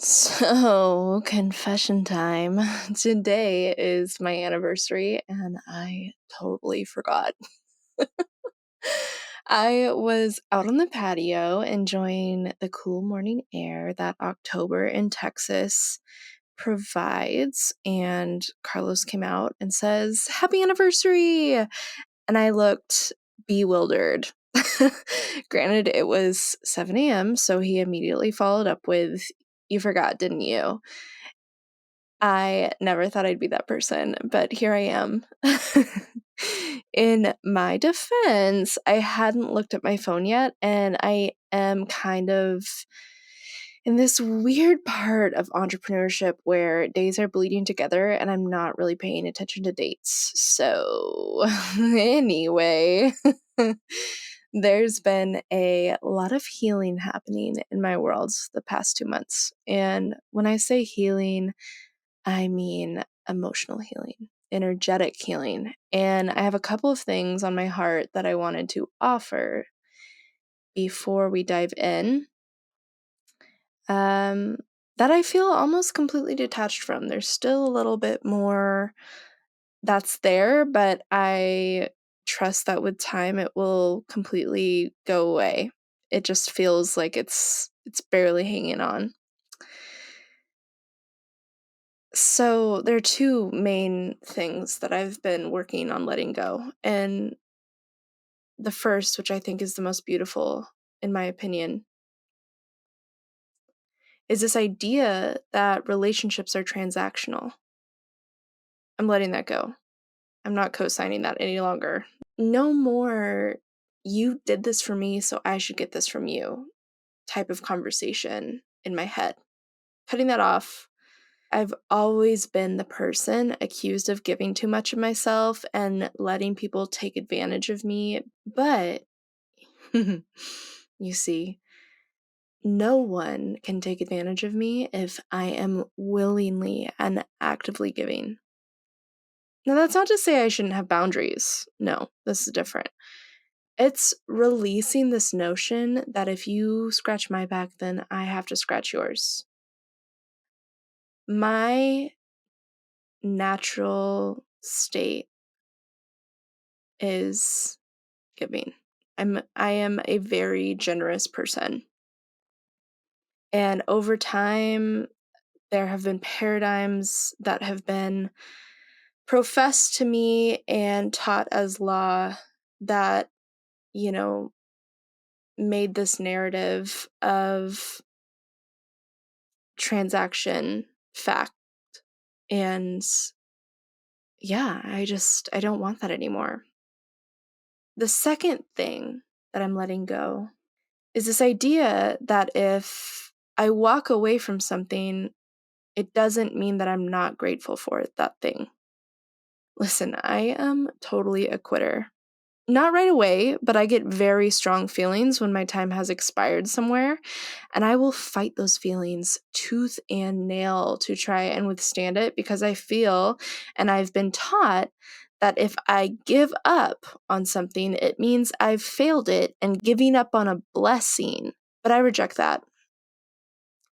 So, confession time. Today is my anniversary, and I totally forgot. I was out on the patio enjoying the cool morning air that October in Texas provides, and Carlos came out and says, "Happy anniversary!" And I looked bewildered. Granted, it was 7 a.m., so he immediately followed up with, "You forgot, didn't you?" I never thought I'd be that person, but here I am. In my defense, I hadn't looked at my phone yet, and I am kind of in this weird part of entrepreneurship where days are bleeding together and I'm not really paying attention to dates. So, anyway, there's been a lot of healing happening in my world the past 2 months. And when I say healing, I mean emotional healing, energetic healing. And I have a couple of things on my heart that I wanted to offer before we dive in that I feel almost completely detached from. There's still a little bit more that's there, but I trust that with time it will completely go away. It just feels like it's barely hanging on. So there are two main things that I've been working on letting go. And the first, which I think is the most beautiful, in my opinion, is this idea that relationships are transactional. I'm letting that go. I'm not co-signing that any longer. No more, you did this for me, so I should get this from you type of conversation in my head. Cutting that off. I've always been the person accused of giving too much of myself and letting people take advantage of me. But, you see, no one can take advantage of me if I am willingly and actively giving. Now, that's not to say I shouldn't have boundaries. No, this is different. It's releasing this notion that if you scratch my back, then I have to scratch yours. My natural state is giving. I am a very generous person. And over time, there have been paradigms that have been professed to me and taught as law that, made this narrative of transaction fact. And yeah, I don't want that anymore. The second thing that I'm letting go is this idea that if I walk away from something, it doesn't mean that I'm not grateful for that thing. Listen, I am totally a quitter. Not right away, but I get very strong feelings when my time has expired somewhere, and I will fight those feelings tooth and nail to try and withstand it because I feel, and I've been taught, that if I give up on something, it means I've failed it and giving up on a blessing. But I reject that.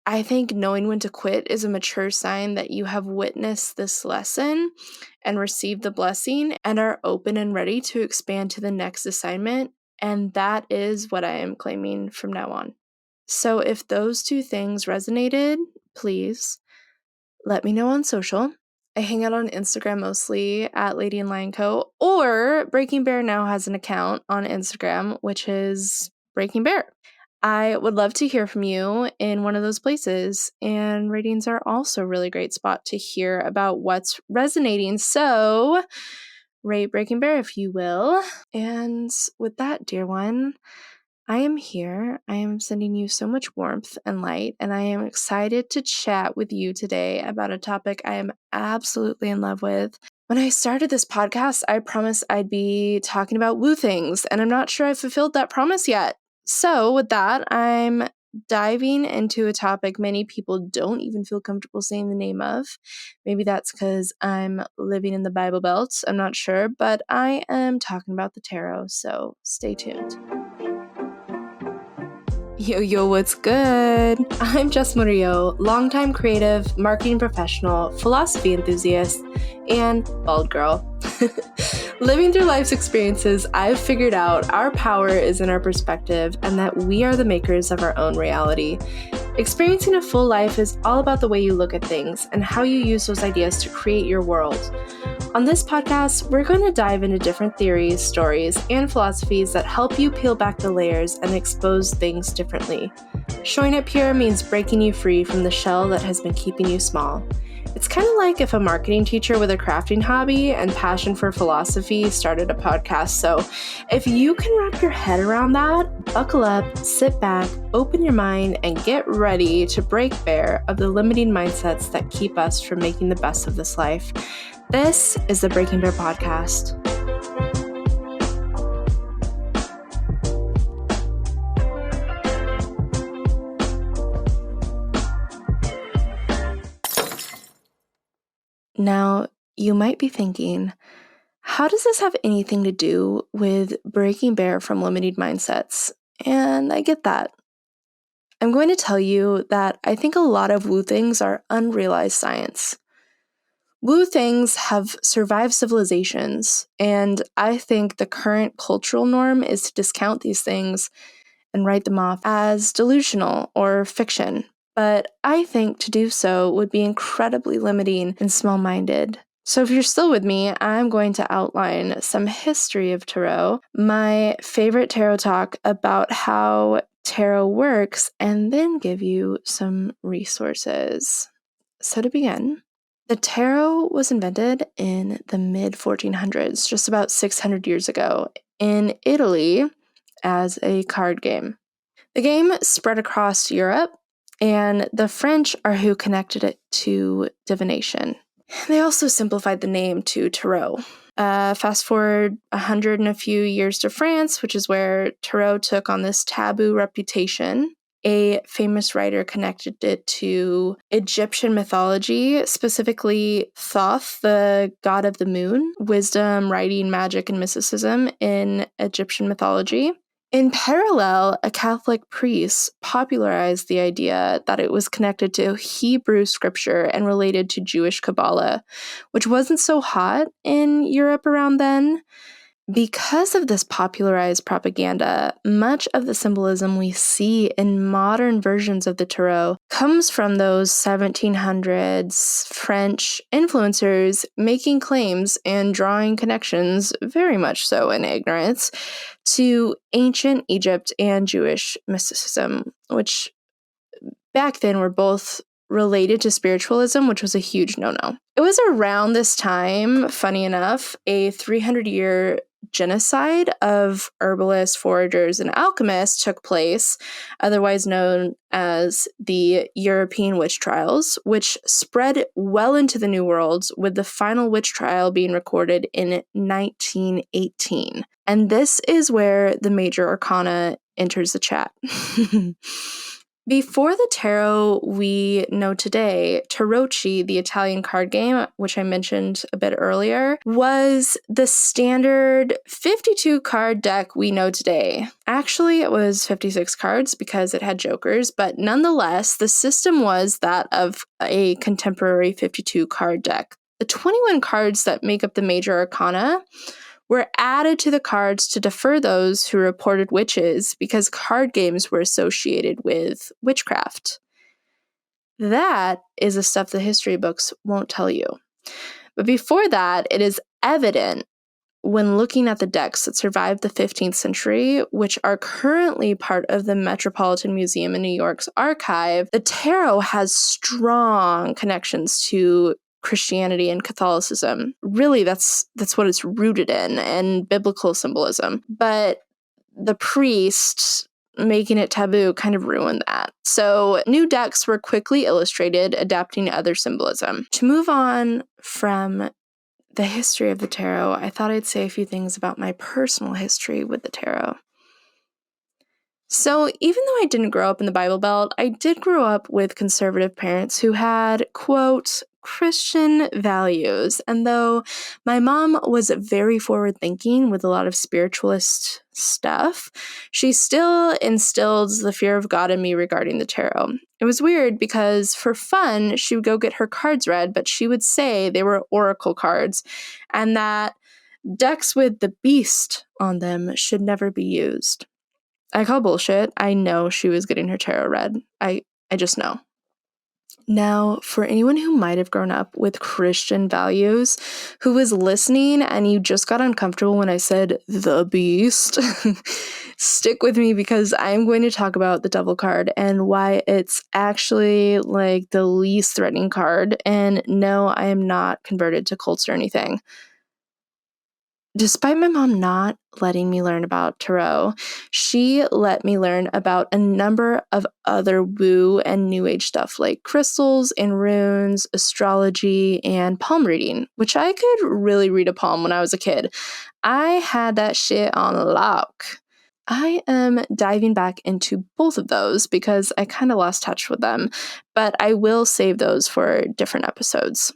I think knowing when to quit is a mature sign that you have witnessed this lesson and received the blessing and are open and ready to expand to the next assignment. And that is what I am claiming from now on. So if those two things resonated, please let me know on social. I hang out on Instagram mostly at Lady and Lion Co. Or Breaking Bear now has an account on Instagram, which is Breaking Bear. I would love to hear from you in one of those places, and ratings are also a really great spot to hear about what's resonating. So, rate Breaking Bear if you will. And with that, dear one, I am here. I am sending you so much warmth and light, and I am excited to chat with you today about a topic I am absolutely in love with. When I started this podcast, I promised I'd be talking about woo things, and I'm not sure I fulfilled that promise yet. So with that, I'm diving into a topic many people don't even feel comfortable saying the name of. Maybe that's because I'm living in the Bible Belt. I'm not sure, but I am talking about the tarot, so stay tuned. Yo, what's good? I'm Jess Murillo, longtime creative, marketing professional, philosophy enthusiast, and bald girl. Living through life's experiences, I've figured out our power is in our perspective and that we are the makers of our own reality. Experiencing a full life is all about the way you look at things and how you use those ideas to create your world. On this podcast, we're going to dive into different theories, stories, and philosophies that help you peel back the layers and expose things differently. Showing up here means breaking you free from the shell that has been keeping you small. It's kind of like if a marketing teacher with a crafting hobby and passion for philosophy started a podcast. So if you can wrap your head around that, buckle up, sit back, open your mind, and get ready to break bare of the limiting mindsets that keep us from making the best of this life. This is the Breaking Bare Podcast. Now, you might be thinking, how does this have anything to do with breaking bare from limited mindsets? And I get that. I'm going to tell you that I think a lot of woo things are unrealized science. Woo things have survived civilizations, and I think the current cultural norm is to discount these things and write them off as delusional or fiction. But I think to do so would be incredibly limiting and small-minded. So if you're still with me, I'm going to outline some history of tarot, my favorite tarot talk about how tarot works, and then give you some resources. So to begin, the tarot was invented in the mid-1400s, just about 600 years ago, in Italy as a card game. The game spread across Europe, and the French are who connected it to divination. They also simplified the name to tarot. Fast forward 100 and a few years to France, which is where tarot took on this taboo reputation. A famous writer connected it to Egyptian mythology, specifically Thoth, the god of the moon, wisdom, writing, magic, and mysticism in Egyptian mythology. In parallel, a Catholic priest popularized the idea that it was connected to Hebrew scripture and related to Jewish Kabbalah, which wasn't so hot in Europe around then. Because of this popularized propaganda, much of the symbolism we see in modern versions of the tarot comes from those 1700s French influencers making claims and drawing connections, very much so in ignorance, to ancient Egypt and Jewish mysticism, which back then were both related to spiritualism, which was a huge no-no. It was around this time, funny enough, a 300-year genocide of herbalists, foragers, and alchemists took place, otherwise known as the European witch trials, which spread well into the New World, with the final witch trial being recorded in 1918. And this is where the major arcana enters the chat. Before the tarot we know today, Tarocchi, the Italian card game, which I mentioned a bit earlier, was the standard 52 card deck we know today. Actually, it was 56 cards because it had jokers, but nonetheless, the system was that of a contemporary 52 card deck. The 21 cards that make up the major arcana were added to the cards to defer those who reported witches because card games were associated with witchcraft. That is the stuff the history books won't tell you. But before that, it is evident when looking at the decks that survived the 15th century, which are currently part of the Metropolitan Museum in New York's archive, the tarot has strong connections to Christianity and Catholicism. Really, that's what it's rooted in, and biblical symbolism. But the priest making it taboo kind of ruined that. So new decks were quickly illustrated, adapting to other symbolism. To move on from the history of the tarot, I thought I'd say a few things about my personal history with the tarot. So, even though I didn't grow up in the Bible Belt, I did grow up with conservative parents who had, quote, Christian values. And though my mom was very forward thinking with a lot of spiritualist stuff, she still instilled the fear of God in me regarding the tarot. It was weird because for fun, she would go get her cards read, but she would say they were oracle cards and that decks with the beast on them should never be used. I call bullshit. I know she was getting her tarot read. I just know. Now, for anyone who might have grown up with Christian values, who was listening and you just got uncomfortable when I said the beast, stick with me because I'm going to talk about the devil card and why it's actually like the least threatening card. And no, I am not converted to cults or anything. Despite my mom not letting me learn about tarot, she let me learn about a number of other woo and new age stuff like crystals and runes, astrology, and palm reading, which I could really read a palm when I was a kid. I had that shit on lock. I am diving back into both of those because I kind of lost touch with them, but I will save those for different episodes.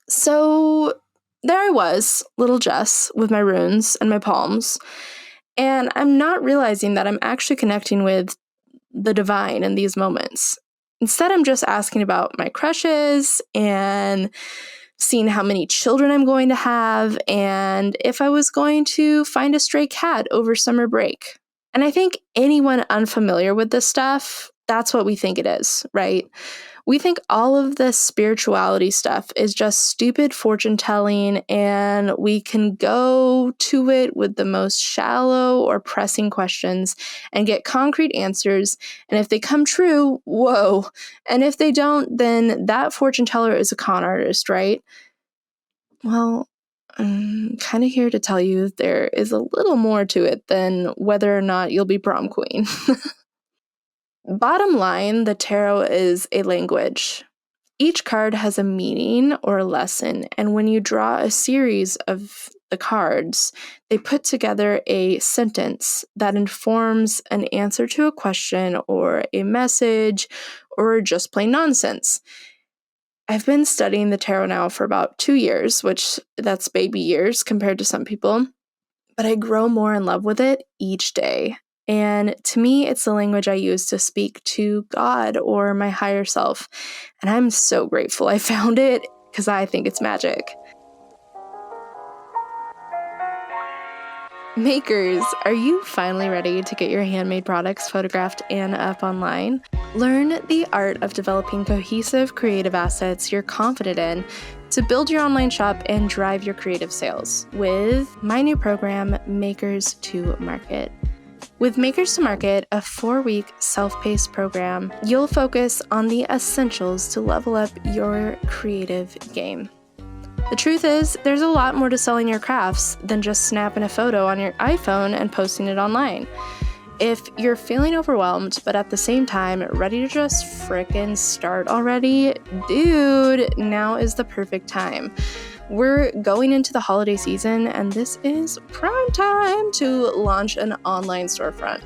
So there I was, little Jess, with my runes and my palms, and I'm not realizing that I'm actually connecting with the divine in these moments. Instead, I'm just asking about my crushes and seeing how many children I'm going to have and if I was going to find a stray cat over summer break. And I think anyone unfamiliar with this stuff, that's what we think it is, right? We think all of this spirituality stuff is just stupid fortune telling, and we can go to it with the most shallow or pressing questions and get concrete answers. And if they come true, whoa. And if they don't, then that fortune teller is a con artist, right? Well, I'm kind of here to tell you there is a little more to it than whether or not you'll be prom queen. Bottom line, the tarot is a language. Each card has a meaning or a lesson, and when you draw a series of the cards, they put together a sentence that informs an answer to a question or a message or just plain nonsense. I've been studying the tarot now for about 2 years, which that's baby years compared to some people, but I grow more in love with it each day. And to me, it's the language I use to speak to God or my higher self. And I'm so grateful I found it because I think it's magic. Makers, are you finally ready to get your handmade products photographed and up online? Learn the art of developing cohesive creative assets you're confident in to build your online shop and drive your creative sales with my new program, Makers to Market. With Makers to Market, a 4-week self-paced program, you'll focus on the essentials to level up your creative game. The truth is, there's a lot more to selling your crafts than just snapping a photo on your iPhone and posting it online. If you're feeling overwhelmed, but at the same time ready to just frickin' start already, dude, now is the perfect time. We're going into the holiday season, and this is prime time to launch an online storefront.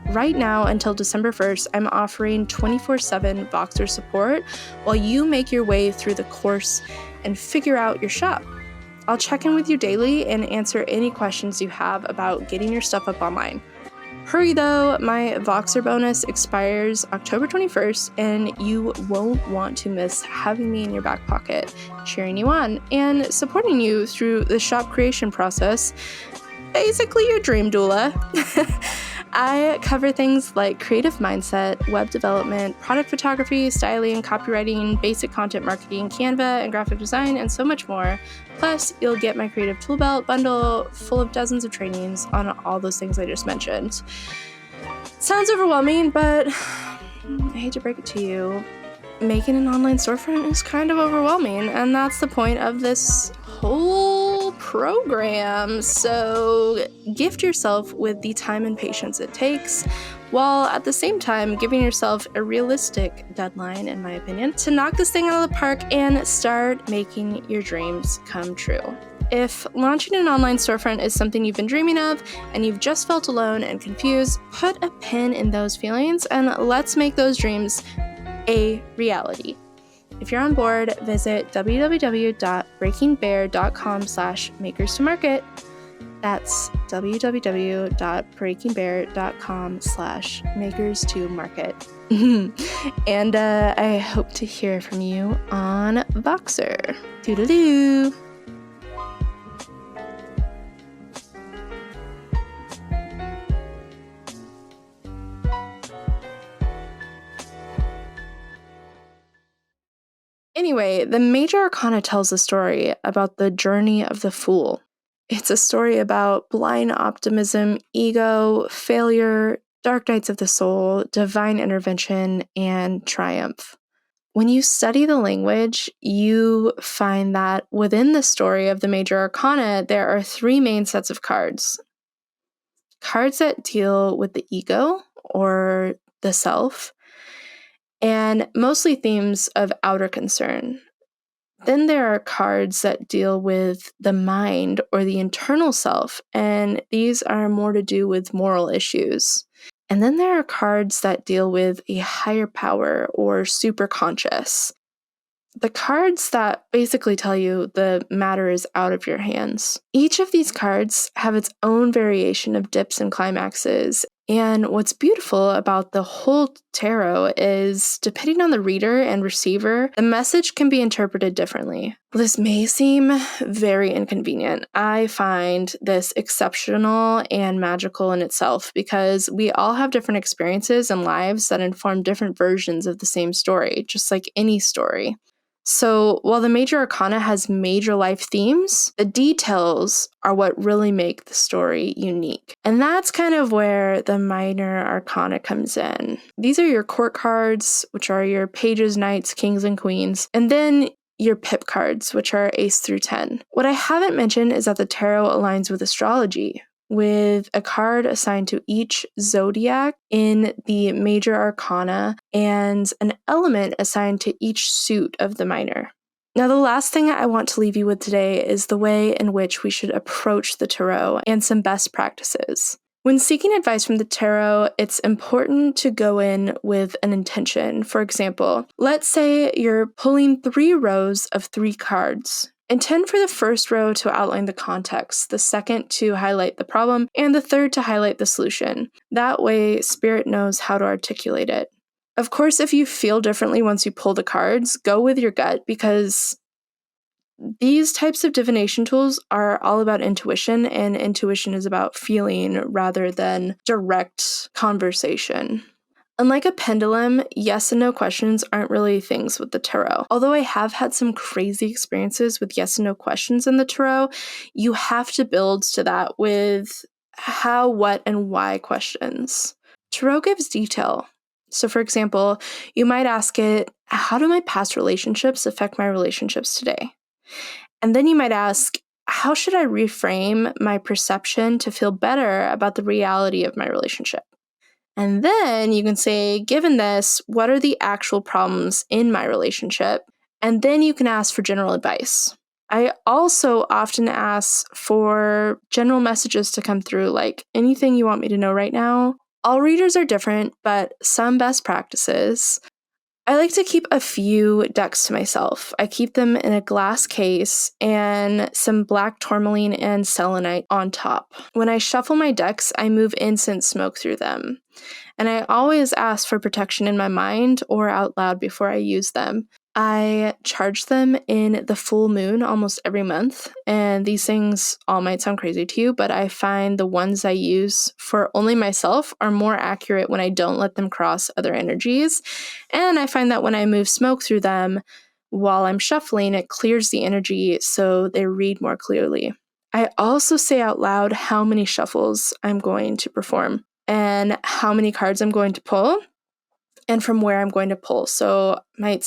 Right now, until December 1st, I'm offering 24/7 Voxer support while you make your way through the course and figure out your shop. I'll check in with you daily and answer any questions you have about getting your stuff up online. Hurry though, my Voxer bonus expires October 21st, and you won't want to miss having me in your back pocket, cheering you on, and supporting you through the shop creation process. Basically your dream doula. I cover things like creative mindset, web development, product photography, styling, copywriting, basic content marketing, Canva, and graphic design, and so much more. Plus, you'll get my creative tool belt bundle full of dozens of trainings on all those things I just mentioned. Sounds overwhelming, but I hate to break it to you. Making an online storefront is kind of overwhelming, and that's the point of this whole program. So gift yourself with the time and patience it takes, while at the same time giving yourself a realistic deadline, in my opinion, to knock this thing out of the park and start making your dreams come true. If launching an online storefront is something you've been dreaming of and you've just felt alone and confused, put a pin in those feelings and let's make those dreams a reality. If you're on board, visit www.breakingbear.com/makers-to-market. That's www.breakingbear.com/makers-to-market. And I hope to hear from you on Voxer. Toodaloo! Anyway, the Major Arcana tells a story about the journey of the Fool. It's a story about blind optimism, ego, failure, dark nights of the soul, divine intervention, and triumph. When you study the language, you find that within the story of the Major Arcana, there are three main sets of cards. Cards that deal with the ego or the self, and mostly themes of outer concern. Then there are cards that deal with the mind or the internal self, and these are more to do with moral issues. And then there are cards that deal with a higher power or superconscious. The cards that basically tell you the matter is out of your hands. Each of these cards have its own variation of dips and climaxes. And what's beautiful about the whole tarot is, depending on the reader and receiver, the message can be interpreted differently. This may seem very inconvenient. I find this exceptional and magical in itself because we all have different experiences and lives that inform different versions of the same story, just like any story. So while the Major Arcana has major life themes, the details are what really make the story unique. And that's kind of where the Minor Arcana comes in. These are your court cards, which are your pages, knights, kings, and queens, and then your pip cards, which are ace through 10. What I haven't mentioned is that the tarot aligns with astrology, with a card assigned to each zodiac in the Major Arcana and an element assigned to each suit of the minor. Now, the last thing I want to leave you with today is the way in which we should approach the tarot and some best practices. When seeking advice from the tarot, it's important to go in with an intention. For example, let's say you're pulling 3 rows of 3 cards. Intend for the first row to outline the context, the second to highlight the problem, and the third to highlight the solution. That way, Spirit knows how to articulate it. Of course, if you feel differently once you pull the cards, go with your gut, because these types of divination tools are all about intuition, and intuition is about feeling rather than direct conversation. Unlike a pendulum, yes and no questions aren't really things with the tarot. Although I have had some crazy experiences with yes and no questions in the tarot, you have to build to that with how, what, and why questions. Tarot gives detail. So for example, you might ask it, how do my past relationships affect my relationships today? And then you might ask, how should I reframe my perception to feel better about the reality of my relationship? And then you can say, given this, what are the actual problems in my relationship? And then you can ask for general advice. I also often ask for general messages to come through, like, anything you want me to know right now? All readers are different, but some best practices. I like to keep a few decks to myself. I keep them in a glass case and some black tourmaline and selenite on top. When I shuffle my decks, I move incense smoke through them. And I always ask for protection in my mind or out loud before I use them. I charge them in the full moon almost every month, and these things all might sound crazy to you, but I find the ones I use for only myself are more accurate when I don't let them cross other energies, and I find that when I move smoke through them while I'm shuffling, it clears the energy so they read more clearly. I also say out loud how many shuffles I'm going to perform and how many cards I'm going to pull, and from where I'm going to pull. So I might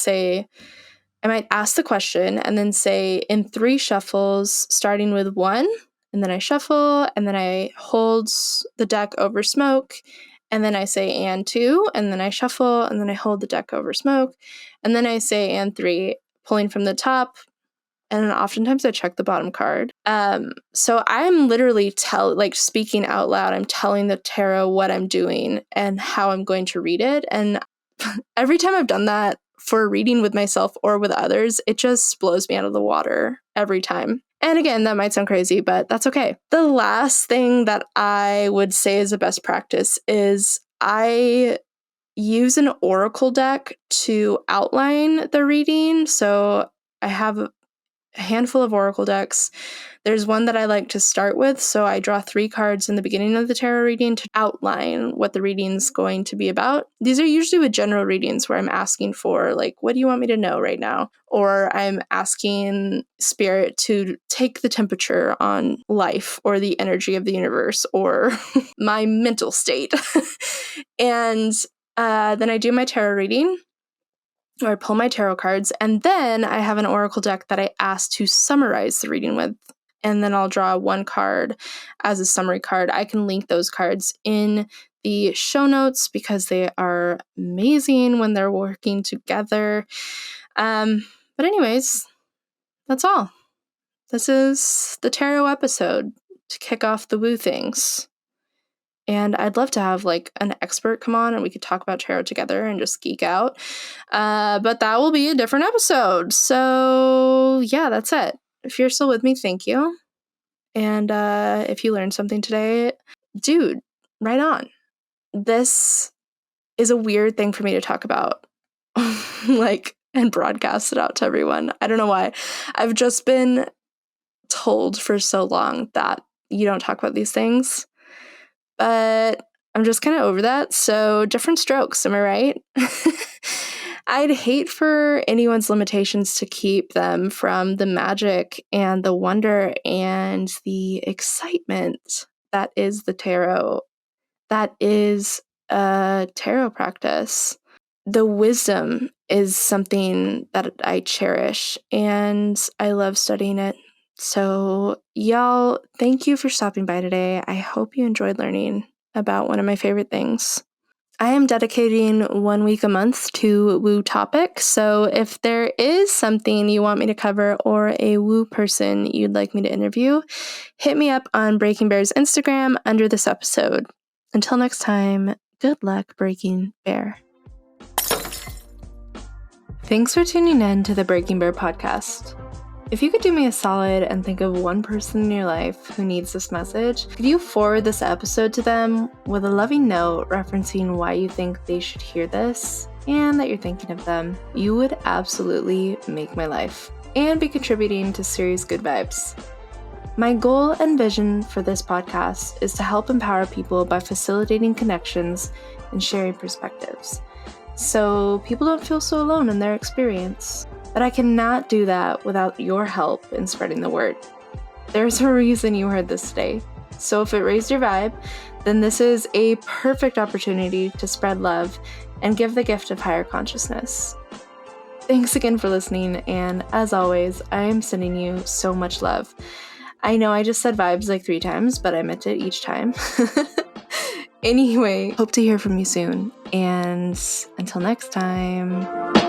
ask the question and then say in 3 shuffles, starting with 1, and then I shuffle, and then I hold the deck over smoke, and then I say and 2, and then I shuffle, and then I hold the deck over smoke, and then I say and 3, pulling from the top, and oftentimes I check the bottom card. So I'm literally speaking out loud. I'm telling the tarot what I'm doing and how I'm going to read it. And every time I've done that for a reading with myself or with others, it just blows me out of the water every time. And again, that might sound crazy, but that's okay. The last thing that I would say is a best practice is I use an oracle deck to outline the reading. So I have a handful of oracle decks. There's one that I like to start with. So I draw 3 cards in the beginning of the tarot reading to outline what the reading's going to be about. These are usually with general readings where I'm asking for, like, what do you want me to know right now? Or I'm asking spirit to take the temperature on life or the energy of the universe or my mental state. And then I do my tarot reading, or I pull my tarot cards, and then I have an oracle deck that I ask to summarize the reading with. And then I'll draw 1 card as a summary card. I can link those cards in the show notes because they are amazing when they're working together. But anyways, that's all. This is the tarot episode to kick off the woo things. And I'd love to have like an expert come on and we could talk about tarot together and just geek out. But that will be a different episode. So yeah, that's it. If you're still with me, thank you. And if you learned something today, dude, right on. This is a weird thing for me to talk about, and broadcast it out to everyone. I don't know why. I've just been told for so long that you don't talk about these things. But I'm just kind of over that, so different strokes, am I right? I'd hate for anyone's limitations to keep them from the magic and the wonder and the excitement that is the tarot. That is a tarot practice. The wisdom is something that I cherish, and I love studying it. So, y'all, thank you for stopping by today. I hope you enjoyed learning about one of my favorite things. I am dedicating 1 week a month to woo topics, so if there is something you want me to cover or a woo person you'd like me to interview, hit me up on Breaking Bear's Instagram under this episode. Until next time, good luck, Breaking Bear. Thanks for tuning in to the Breaking Bear podcast. If you could do me a solid and think of one person in your life who needs this message, could you forward this episode to them with a loving note referencing why you think they should hear this and that you're thinking of them? You would absolutely make my life and be contributing to Serious Good Vibes. My goal and vision for this podcast is to help empower people by facilitating connections and sharing perspectives, so people don't feel so alone in their experience. But I cannot do that without your help in spreading the word. There's a reason you heard this today. So if it raised your vibe, then this is a perfect opportunity to spread love and give the gift of higher consciousness. Thanks again for listening, and as always, I am sending you so much love. I know I just said vibes like 3 times, but I meant it each time. Anyway, hope to hear from you soon, and until next time.